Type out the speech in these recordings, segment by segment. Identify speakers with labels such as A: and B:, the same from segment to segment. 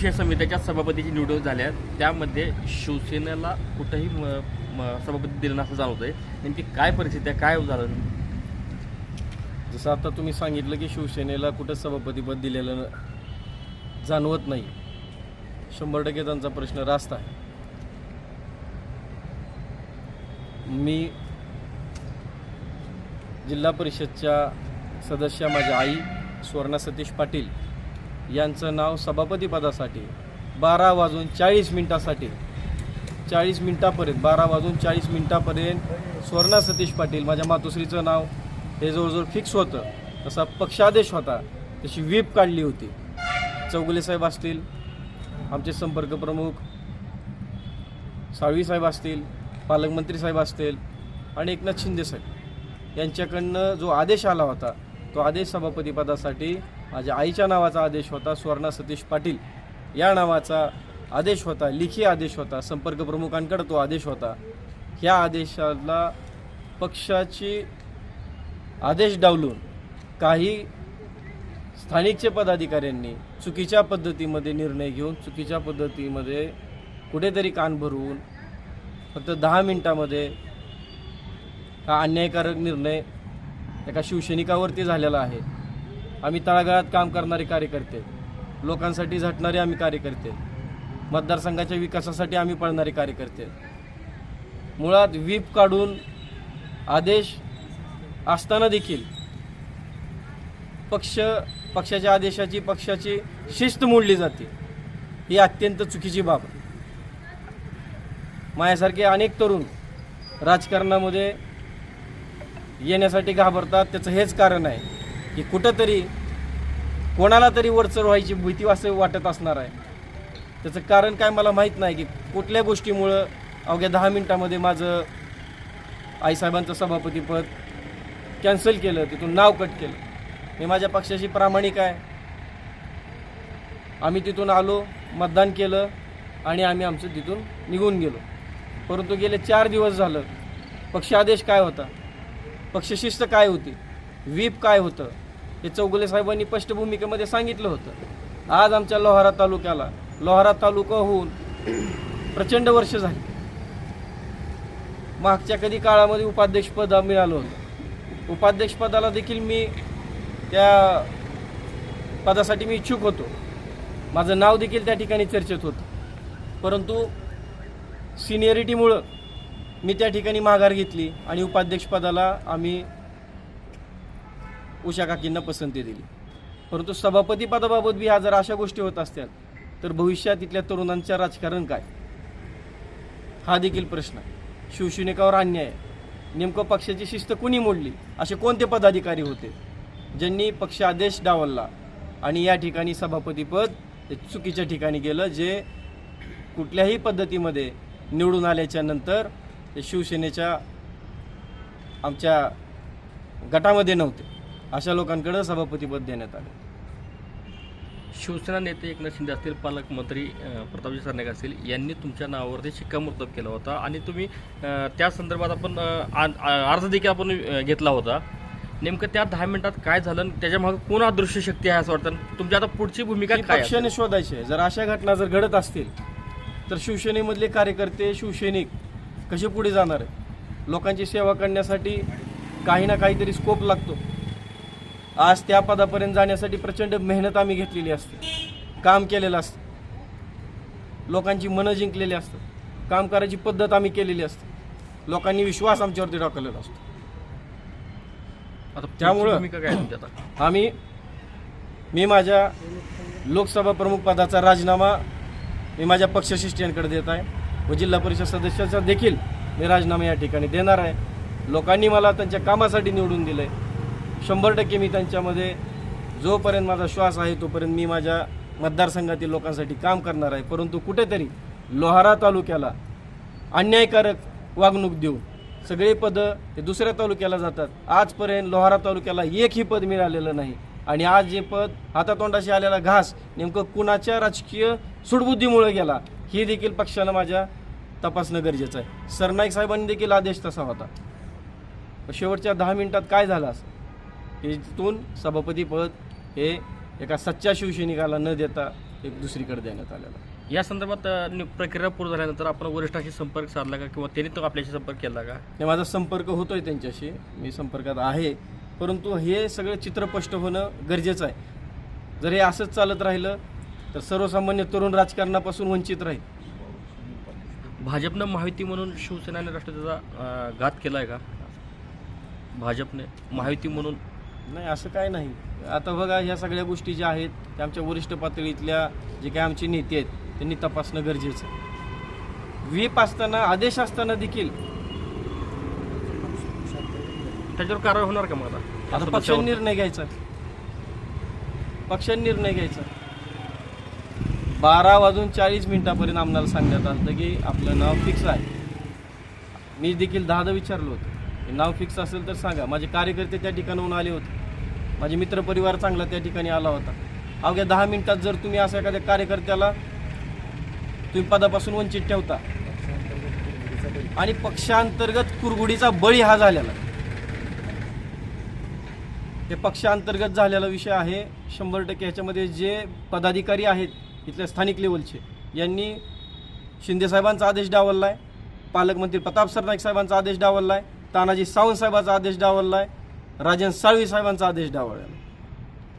A: विषय समितीच्या सभापतीची निवडणूक झाल्या, त्यामध्ये शिवसेनेला कुठंही सभापती दिलं नसं जाणवत आहे. नेमकी काय परिस्थिती आहे, काय झालं?
B: जसं आता तुम्ही सांगितलं की शिवसेनेला कुठं सभापतीपद दिलेलं जाणवत नाही, 100% त्यांचा प्रश्न रास्त आहे. मी जिल्हा परिषदच्या सदस्य माझ्या आई सुवर्णा सतीश पाटील यांचं नाव सभापतीपदासाठी 12:40 40 मिनिटापर्यंत 12:40 सुवर्णा सतीश पाटील माझ्या मातोश्रीचं नाव हे जवळजवळ फिक्स होतं. तसा पक्षादेश होता, तशी व्हीप काढली होती. चौगुले साहेब असतील, आमचे संपर्क प्रमुख साळवी साहेब असतील, पालकमंत्री साहेब असतील आणि एकनाथ शिंदे साहेब यांच्याकडनं जो आदेश आला होता, तो आदेश सभापतीपदासाठी माझ्या आईच्या नावाचा आदेश होता. सुवर्णा सतीश पाटील या नावाचा आदेश होता, लिखी आदेश होता, संपर्क प्रमुखांकडे तो आदेश होता. ह्या आदेशाला पक्षाची आदेश डावलून काही स्थानिकचे पदाधिकाऱ्यांनी चुकीच्या पद्धतीमध्ये निर्णय घेऊन, चुकीच्या पद्धतीमध्ये कुठेतरी कान भरवून फक्त 10 मिनिटामध्ये हा अन्यायकारक निर्णय एका शिवसैनिकावरती झालेला आहे. आम्ही तळागाळात काम करणारे कार्यकर्ते, लोकांसाठी झटणारे आम्ही कार्यकर्ते, मतदारसंघाच्या विकासासाठी आम्ही पळणारे कार्यकर्ते, मुळात व्हीप काढून आदेश असताना देखील पक्षाच्या आदेशाची पक्षाची शिस्त मोडली जाते, ही अत्यंत चुकीची बाब. माझ्यासारखे अनेक तरुण राजकारणामध्ये येण्यासाठी घाबरतात. त्याचं हेच कारण आहे की कुठंतरी कोणाला तरी वरचढ व्हायची भीती असं वाटत असणार आहे. त्याचं कारण काय मला माहीत नाही की कुठल्या गोष्टीमुळं अवघ्या 10 मिनिटामध्ये माझं आईसाहेबांचं सभापतीपद कॅन्सल केलं, तिथून नाव कट केलं. मी माझ्या पक्षाशी प्रामाणिक आहे. आम्ही तिथून आलो, मतदान केलं आणि आम्ही आमचं तिथून निघून गेलो. परंतु गेले 4 दिवस झालं पक्षादेश काय होता, पक्षशिस्त काय होती, व्हीप काय होतं, हे चौगुले साहेबांनी स्पष्ट भूमिकेमध्ये सांगितलं होतं. आज आमच्या लोहारा तालुका होऊन प्रचंड वर्ष झाली. मागच्या कधी काळामध्ये उपाध्यक्षपद मिळालं होतं. उपाध्यक्षपदाला देखील मी त्या पदासाठी मी इच्छुक होतो. माझं नाव देखील त्या ठिकाणी चर्चेत होतं. परंतु सिनियरिटीमुळं मी त्या ठिकाणी माघार घेतली आणि उपाध्यक्षपदाला आम्ही उषा काकींना पसंती दिली. परंतु सभापतीपदाबाबत बी जर अशा गोष्टी होत असत्या तर भविष्यात इथल्या तरुणांचं राजकारण काय, हा देखील प्रश्न आहे. शिवसैनिकावर अन्याय आहे. नेमकं पक्षाची शिस्त कुणी मोडली? असे कोणते पदाधिकारी होते ज्यांनी पक्ष आदेश डावलला आणि या ठिकाणी सभापतीपद हे चुकीच्या ठिकाणी गेलं, जे कुठल्याही पद्धतीमध्ये निवडून आल्याच्या नंतर ते शिवसेनेच्या आमच्या गटामध्ये नव्हते. अशा लोकांकडे सभापतीपद देण्यात आले.
A: शिवसेना नेते एकनाथ शिंदे असतील, पालकमंत्री प्रतापजी सरनाईक असतील, यांनी तुमच्या नावावरती शिक्कामोर्तब केला होता आणि तुम्ही त्या संदर्भात आपण अर्ज देखील आपण घेतला होता. नेमकं त्या 10 मिनिटात काय झालं, त्याच्यामागे कोण अदृश्य शक्ती आहे असं वाटतं? तुमची आता पुढची भूमिका काय?
B: पक्षाने शोधायची आहे. जर अशा घटना जर घडत असतील तर शिवसेनेमधले कार्यकर्ते, शिवसैनिक कसे पुढे जाणार आहे? लोकांची सेवा करण्यासाठी काही ना काहीतरी स्कोप लागतो. आज त्या पदापर्यंत जाण्यासाठी प्रचंड मेहनत आम्ही घेतलेली असते, काम केलेलं असतं, लोकांची मनं जिंकलेली असतं, काम करायची पद्धत आम्ही केलेली असते, लोकांनी विश्वास आमच्यावरती टाकलेला असतो.
A: आता
B: त्यामुळं
A: भूमिका काय तुमची आता?
B: मी माझ्या लोकसभा प्रमुख पदाचा राजीनामा मी माझ्या पक्षशिष्टांकडे देत आहे व जिल्हा परिषद सदस्याचा देखील मी राजीनामा या ठिकाणी देणार आहे. लोकांनी मला त्यांच्या कामासाठी निवडून दिलं आहे. 100% मी त्यांच्यामध्ये जोपर्यंत माझा श्वास आहे तोपर्यंत मी माझ्या मतदारसंघातील लोकांसाठी काम करणार आहे. परंतु कुठेतरी लोहारा तालुक्याला अन्यायकारक वागणूक देऊन सगळे पदं ते दुसऱ्या तालुक्याला जातात. आजपर्यंत लोहारा तालुक्याला एकही पद मिळालेलं नाही आणि आज जे पद हातातोंडाशी आलेला घास नेमकं कुणाच्या राजकीय सुडबुद्धीमुळे गेला, हे देखील पक्षाला माझ्या तपासणं गरजेचं आहे. सरनाईक साहेबांनी देखील आदेश तसा होता. शेवटच्या 10 मिनिटात काय झालं असं की तिथून सभापतीपद हे एका सच्च्या शिवसैनिकाला न देता एक दुसरीकडे देण्यात आलेला आहे.
A: या संदर्भात प्रक्रिया पूर्ण झाल्यानंतर आपण वरिष्ठांशी संपर्क साधला का किंवा त्यांनी तो आपल्याशी संपर्क केला का?
B: हे माझा संपर्क होतोय त्यांच्याशी, मी संपर्कात आहे, परंतु हे सगळं चित्र स्पष्ट होणं गरजेचं आहे. जर हे असंच चालत राहिलं तर सर्वसामान्य तरुण राजकारणापासून वंचित राहील.
A: भाजपनं महायुती म्हणून शिवसेना आणि राष्ट्रवादीचा घात केला आहे का? भाजपने महायुती म्हणून
B: नाही, असं काय नाही. आता बघा, ह्या सगळ्या गोष्टी ज्या आहेत त्या आमच्या वरिष्ठ पातळीतल्या जे काही आमचे नेते आहेत त्यांनी तपासणं गरजेचं आहे. व्हीप असताना, आदेश असताना देखील
A: त्याच्यावर कारवाई होणार का मग
B: आता पक्षाने निर्णय घ्यायचा. 12:40 आम्हाला सांगण्यात आलं की आपलं नाव फिक्स आहे. मी देखील 10 विचारलं होतं, नाव फिक्स असेल तर सांगा. माझे कार्यकर्ते त्या ठिकाणाहून आले होते, माझे मित्रपरिवार चांगला त्या ठिकाणी आला होता. अवघ्या 10 मिनिटात जर तुम्ही असं एखाद्या कार्यकर्त्याला तुम्ही पदापासून वंचित ठेवता आणि पक्षांतर्गत कुरघोडीचा बळी हा झालेला, हे पक्षांतर्गत झालेला विषय आहे. 100% ह्याच्यामध्ये जे पदाधिकारी आहेत इथल्या स्थानिक लेवलचे, यांनी शिंदेसाहेबांचा आदेश डावलला आहे, पालकमंत्री प्रताप सरनाईक साहेबांचा आदेश डावलला आहे, तानाजी सावंत साहेबांचा आदेश डावलला आहे, राजन साळवी साहेबांचा आदेश डावलला.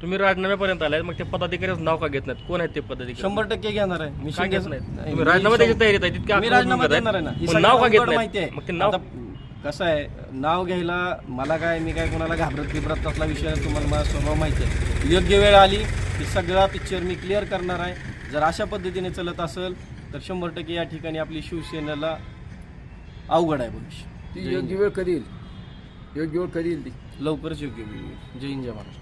A: तुम्ही राजीनाम्यापर्यंत आलाय, मग ते पदाधिकाऱ्याचं नाव का घेत नाहीत? कोण आहेत ते पदाधिकारी?
B: 100% घेणार आहे मी.
A: का घेत नाहीत?
B: नाही,
A: तुम्ही राजीनामा द्यायची तयारीत आहे, तितक्या
B: मी
A: आक्रमक
B: राजीनामा
A: आहेत.
B: देणार आहे ना. ही
A: पण
B: सगळी
A: नाव का घेत
B: अवघड माहिती
A: नाहीत?
B: आहे.
A: मग ते नाव
B: आता कसं आहे, नाव घ्यायला मला काय, मी काय कोणाला घाबरत बिबरत असला विषय आहे, तुम्हाला माझा स्वभाव माहिती आहे. योग्य वेळ आली की सगळा पिक्चर मी क्लिअर करणार आहे. जर अशा पद्धतीने चालत असेल तर 100% या ठिकाणी आपली शिवसेनेला अवघड आहे भविष्य.
C: ती योग्य वेळ कधी येईल? योग्य वेळ कधी येईल ती?
B: लवकरच योग्य वेळ येईल. जय हिंद, जय महाराष्ट्र.